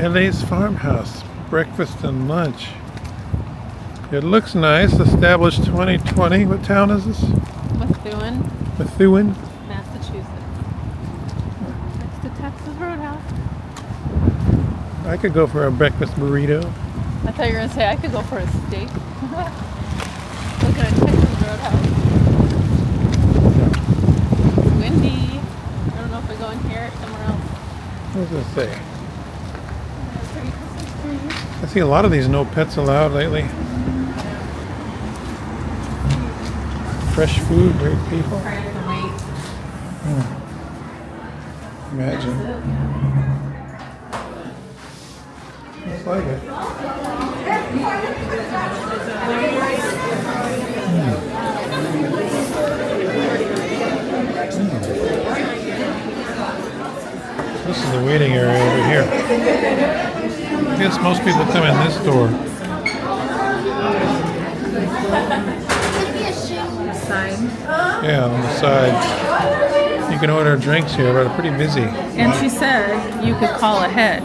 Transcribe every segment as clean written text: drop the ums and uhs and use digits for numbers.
Ellie's Farmhouse, breakfast and lunch. It looks nice. Established 2020. What town is this? Methuen, Methuen. Massachusetts. Next to Texas Roadhouse. I could go for a breakfast burrito. I thought you were going to say I could go for a steak. Looking at Texas Roadhouse. Windy. I don't know if we're going here or somewhere else. What does it say? Pretty Christmas trees. I see a lot of these no pets allowed lately. Fresh food, great people. Imagine. Looks like it. This is the waiting area over here. I guess most people come in this door. Sign. Yeah, on the side. You can order drinks here, but it's pretty busy. And she said you could call ahead.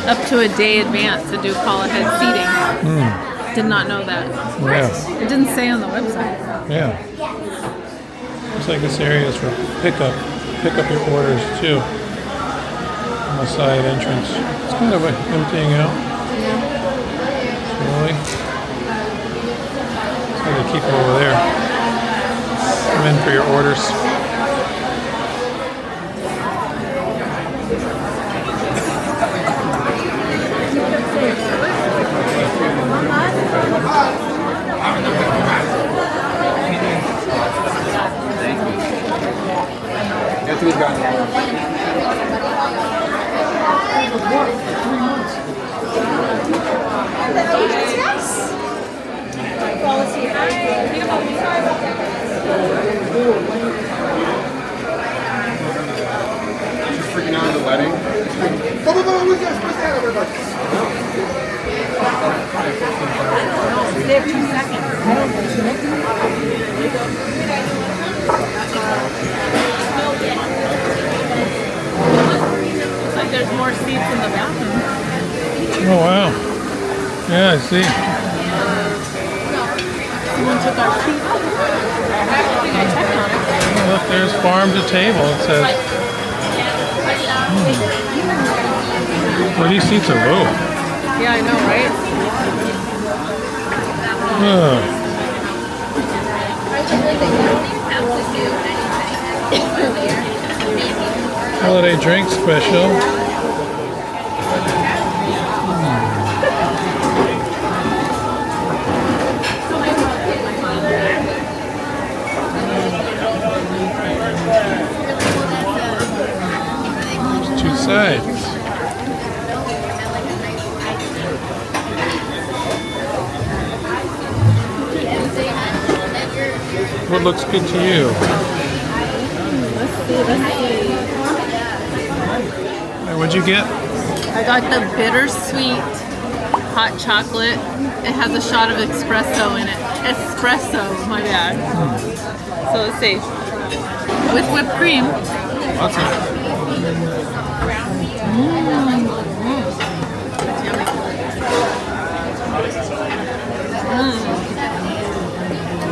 Up to a day advance to do call ahead seating. Did not know that. Yeah. It didn't say on the website. Yeah. Looks like this area is for pickup. Pick up your orders too. On the side entrance. It's kind of emptying out. Slowly. So they keep it over there. Come in for your orders. Freaking out at the wedding. They have 2 seconds. Looks like there's more seats in the bathroom. Oh wow. Yeah, I see. Someone took our seat. I checked on it. Oh, look, there's farm to table, it says. Well, these seats are low. Yeah, I know, right? Holiday drink special. There's 2 sides. What looks good to you? Let's see. What'd you get? I got the bittersweet hot chocolate. It has a shot of espresso in it. Espresso, my bad. So let's see. With whipped cream. Awesome.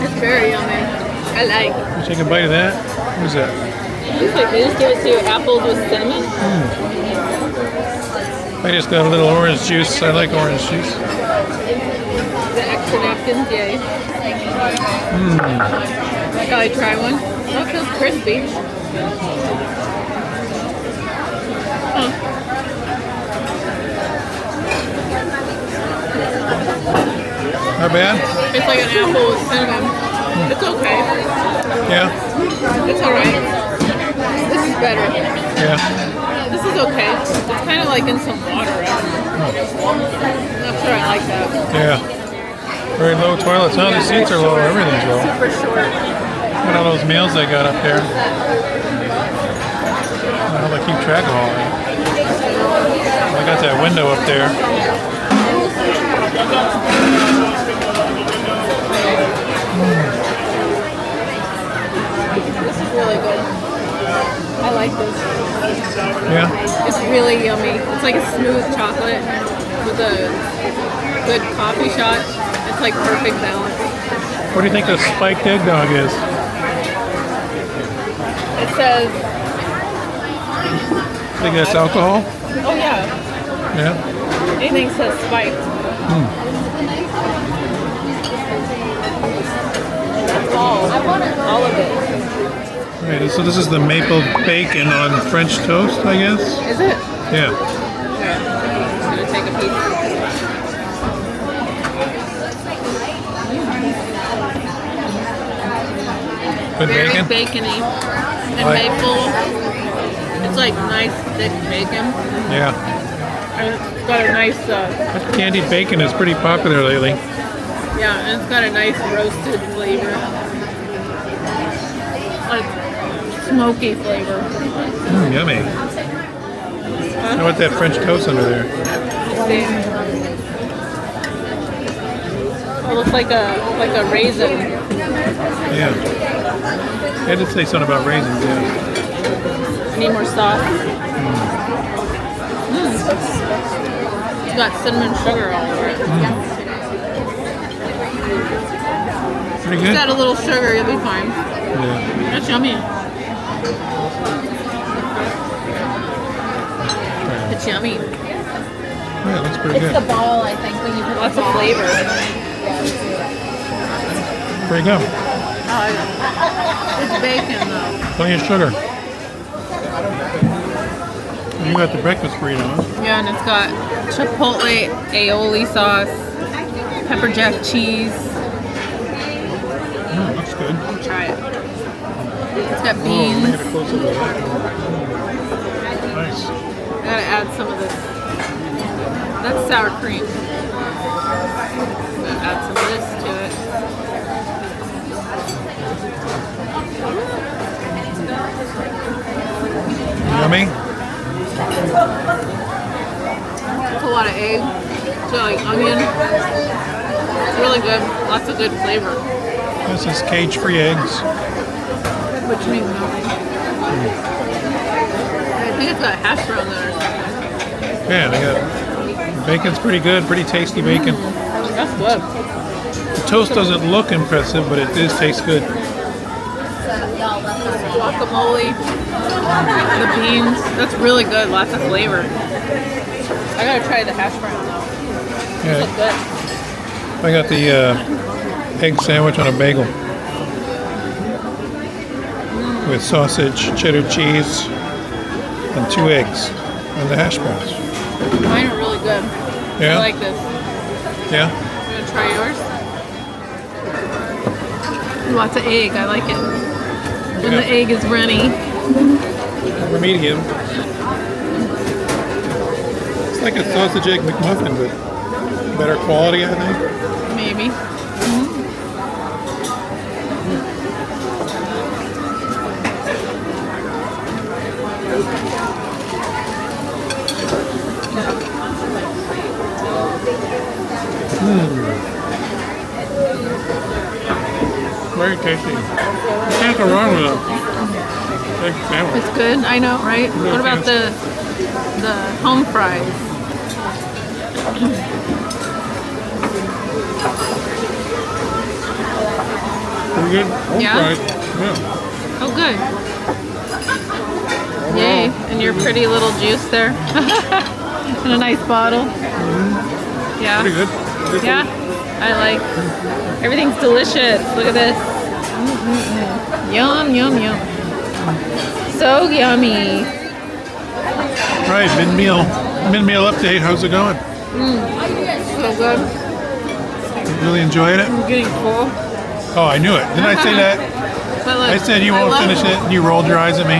It's very yummy. I like. You take a bite of that? What is that? Looks like they just give it to you apples with cinnamon. I just got a little orange juice. I like orange juice. The extra napkins, yay. Shall I try one? Oh, it feels crispy. Huh. Not bad? It's like an apple with cinnamon. It's okay. Yeah? It's alright. This is better. Yeah. This is okay. It's kind of like in some water. I'm not sure I like that. Yeah. Very low toilets. No, the seats are low. Everything's low. Super short. Look at all those meals they got up there. I don't know how they keep track of all that. I got that window up there. This is really good. I I like this. Yeah. It's really yummy. It's like a smooth chocolate with a good coffee shot. It's like perfect balance. What do you think the spiked egg dog is? It says, Think that's alcohol? oh yeah, Yeah. anything says spiked. That's all of it. Right, so this is the maple bacon on French toast, I guess? Is it? Yeah. Here, I'm gonna take a piece. Good Very bacon? bacony. And Right. maple. It's like nice thick bacon. Yeah. And it's got a nice, Candied bacon is pretty popular lately. yeah, and it's got a nice roasted flavor. Like smoky flavor. Yummy. How about that French toast under there? It looks like a raisin. Yeah. I did say something about raisins, yeah. Need more sauce. It's got cinnamon sugar all over it. Pretty It's good? got a little sugar, you'll be fine. Yeah. That's yummy. It's yummy. Yeah, it looks pretty It's good. the ball, I think, when you put Lots the of ball. flavor. Pretty good. It's bacon though. Plenty of sugar. You got the breakfast burrito, huh? Yeah, and it's got chipotle aioli sauce, pepper jack cheese. Looks good. Try it. It's got Oh, beans. get a close look at that. Nice. I gotta add some of this. That's sour cream. Gotta add some of this to it. Yummy? It's a lot of egg. It's got like onion. It's really good. Lots of good flavor. This is cage-free eggs. Which means nothing. I think it's got hash brown in it or something. Yeah, they got bacon's pretty good, pretty tasty bacon. That's good. The toast doesn't look impressive, but it does taste good. Guacamole. The beans. That's really good. Lots of flavor. I gotta try the hash brown though. It's Yeah, good. I got the egg sandwich on a bagel with sausage, cheddar cheese, and 2 eggs, and the hash browns. Mine are really good. Yeah? I like this. Yeah? You gonna try yours? Lots of egg. I like it. When the egg is runny. We're medium. It's like a sausage egg McMuffin, but better quality, I think. Maybe. Very tasty. You can't go wrong with a egg sandwich. It's good. I know, right? What about the home fries? Pretty good. Yeah? Right. Yeah. Oh, good. Yay! And your pretty little juice there, and a nice bottle. Yeah. Pretty good. Good Yeah, I like. Everything's delicious. Look at this. Yum, yum, yum. So yummy. Right, mid-meal update. How's it going? So good. Really enjoying it? I'm getting full. Oh, I knew it. Didn't I say that? But look, I said you won't finish it, and you rolled your eyes at me.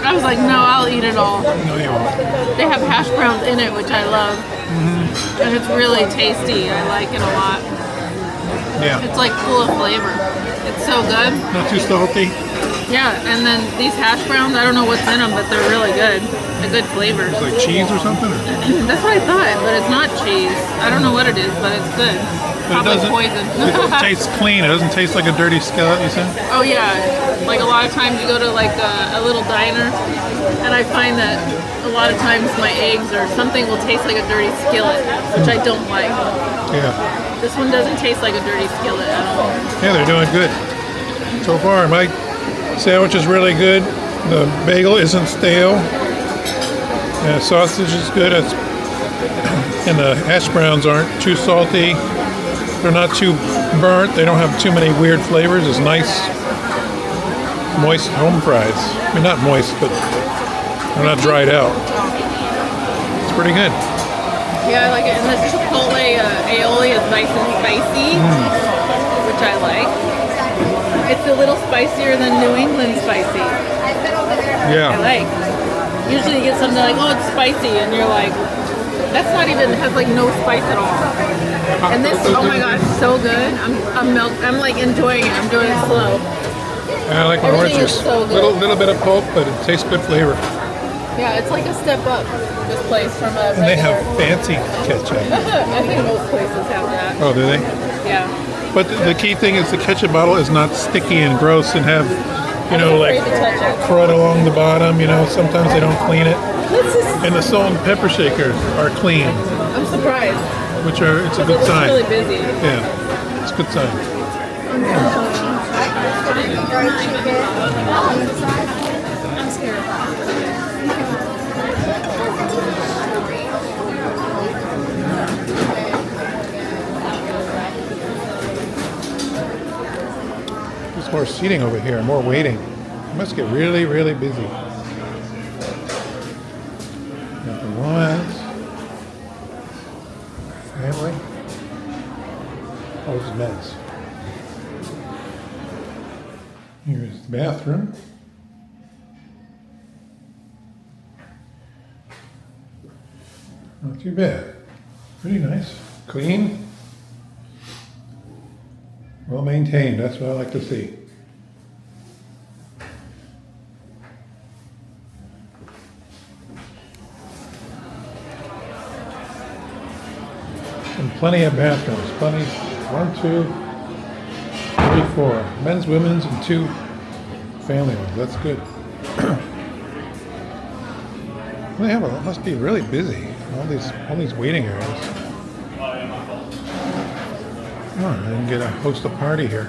I was like, no, I'll eat it all. No, you won't. They have hash browns in it, which I love. And it's really tasty. I like it a lot. Yeah. It's like full of flavor. It's so good. Not too salty. Yeah, and then these hash browns, I don't know what's in them, but they're really good. A good flavor. It's like cheese or something? That's what I thought, but it's not cheese. I don't know what it is, but it's good. But Probably poison. it tastes clean. It doesn't taste like a dirty skillet, you said? Oh yeah, like a lot of times you go to like a little diner And I find that a lot of times my eggs or something will taste like a dirty skillet, which I don't like. Yeah. This one doesn't taste like a dirty skillet at all. Yeah, they're doing good. So far, my sandwich is really good. The bagel isn't stale. The sausage is good. And the hash browns aren't too salty. They're not too burnt. They don't have too many weird flavors. It's nice, moist home fries. I mean, not moist, but they're not dried out. It's pretty good. Yeah, I like it. And the chipotle aioli is nice and spicy, which I like. It's a little spicier than New England spicy. Yeah. I like. Usually you get something like, oh, it's spicy, and you're like, that's not even, it has like no spice at all. And this, oh my gosh, so good. I'm like enjoying it. I'm doing it slow. I like my orange Everything is juice. so good. Little bit of pulp, but it tastes good flavor. Yeah, it's like a step up, this place, from a And they have regular. fancy ketchup. I think most places have that. Oh, do they? Yeah. But the key thing is the ketchup bottle is not sticky and gross and have, you know, like Afraid to touch it. crud along the bottom. You know, sometimes they don't clean it. This is, And the salt and pepper shakers are clean, I'm surprised. which are, it's a It good looks sign. really busy. Yeah, it's a good sign. I'm scared. There's more seating over here, more waiting. It must get really, really busy. Got the ones. Family. Oh, this is men's. Here's the bathroom. Not too bad. Pretty nice. Clean. Well maintained. That's what I like to see. And plenty of bathrooms. Plenty. 1, 2, 3, 4. Men's, women's, and 2 family ones. That's good. They have a, it must be really busy. All these waiting areas. Oh, I can get a host a party here.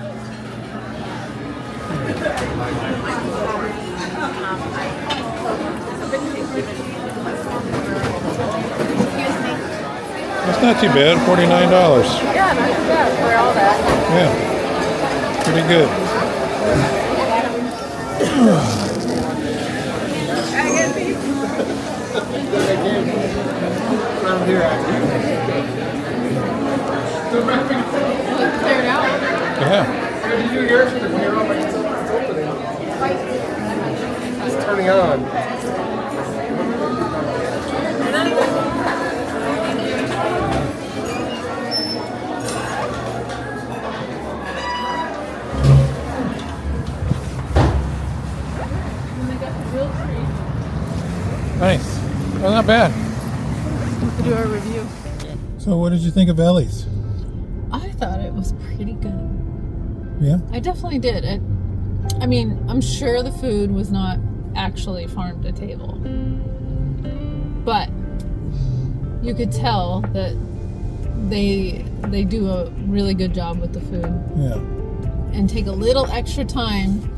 That's not too bad. $49. Yeah, not too bad for all that. Yeah, pretty good. Around here, Cleared out. Yeah. Did you do yours when you're on it's opening? It's turning on. And they got the real treat. Nice. Well, not bad. To do our review. So, what did you think of Ellie's? I thought it was pretty good. Yeah. I definitely did. I mean, I'm sure the food was not actually farm to table, but you could tell that they do a really good job with the food Yeah. and take a little extra time.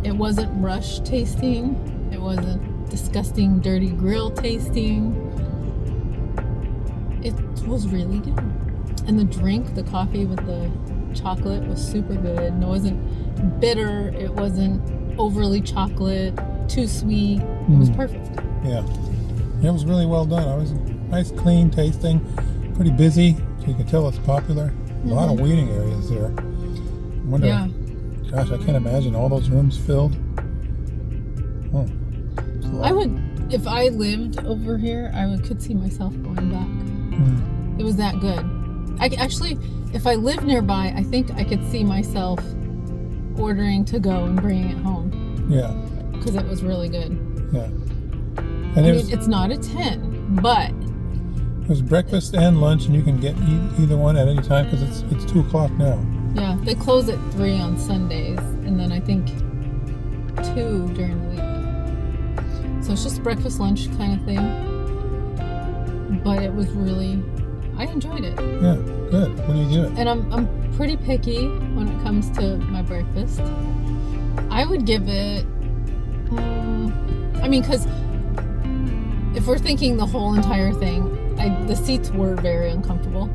It wasn't rush tasting. It wasn't disgusting, dirty grill tasting. It was really good. And the drink, the coffee with the chocolate was super good. And it wasn't bitter. It wasn't overly chocolate, too sweet. It was perfect. Yeah. It was really well done. It was nice, clean tasting, pretty busy, so you can tell it's popular. A lot of waiting areas there. I wonder, Yeah. gosh, I can't imagine all those rooms filled. Oh, it's a lot. I would, if I lived over here, could see myself going back. It was that good. Actually, if I lived nearby, I think I could see myself ordering to go and bringing it home Yeah, because it was really good. yeah. And I it mean, it's not a 10, but was breakfast and lunch, and you can get either one at any time because it's 2 o'clock now. yeah, they close at 3 on Sundays, and then I think 2 during the week. So it's just breakfast, lunch kind of thing. But it was really, I enjoyed it. Yeah, good. What do you give it? And I'm pretty picky when it comes to my breakfast. I would give it, because if we're thinking the whole entire thing, the seats were very uncomfortable.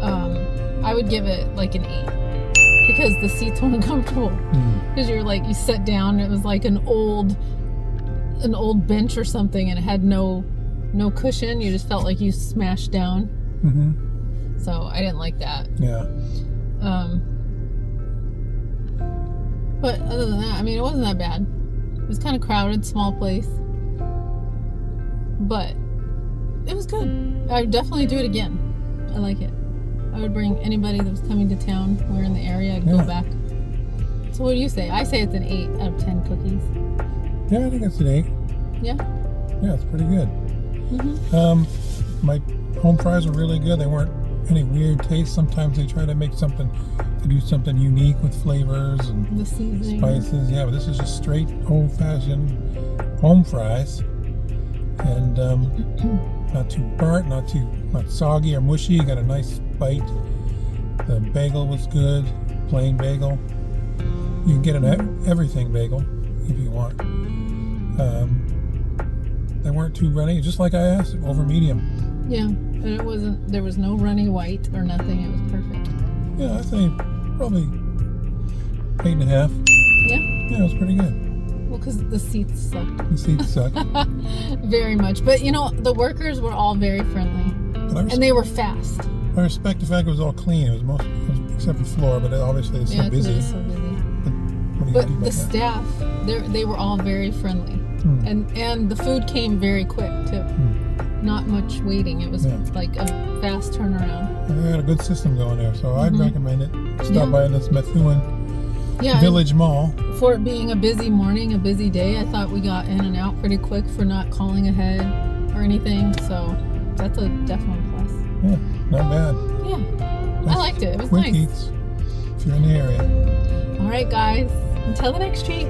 I would give it like an 8 because the seats were uncomfortable. Because you're like, you sat down, it was like an old bench or something, and it had no cushion. You just felt like you smashed down. So I didn't like that. Yeah. But other than that, it wasn't that bad. It was kind of crowded, small place. But it was good. I would definitely do it again. I like it. I would bring anybody that was coming to town. We're in the area. I'd go back. So what do you say? I say it's an 8 out of 10 cookies. Yeah, I think it's an 8. Yeah? Yeah, it's pretty good. My home fries were really good. They weren't any weird taste. Sometimes they try to make something, to do something unique with flavors and The seasoning. spices. Yeah, but this is just straight old-fashioned home fries. And not too burnt, not soggy or mushy. You got a nice bite. The bagel was good, plain bagel. You can get an everything bagel if you want. They weren't too runny, just like I asked, over medium. Yeah, and there was no runny white or nothing. It was perfect. Yeah, I think probably 8.5. Yeah? Yeah, it was pretty good. Well, because the seats sucked. The seats suck. Very much. But, the workers were all very friendly. But And they were fast. I respect the fact it was all clean. It was except the floor, but obviously it's so Yeah, 'cause busy. it was so busy. What do you do But about the that? staff, they were all very friendly. And the food came very quick, too. Not much waiting. It was like a fast turnaround. They had a good system going there, so I'd recommend it. Stop by this Methuen Yeah, Village Mall. for it being a busy morning, a busy day, I thought we got in and out pretty quick for not calling ahead or anything. So that's a definite plus. Yeah, not bad. Yeah, I liked it. It was Quick nice. eats if you're in the area. All right, guys. Until the next treat.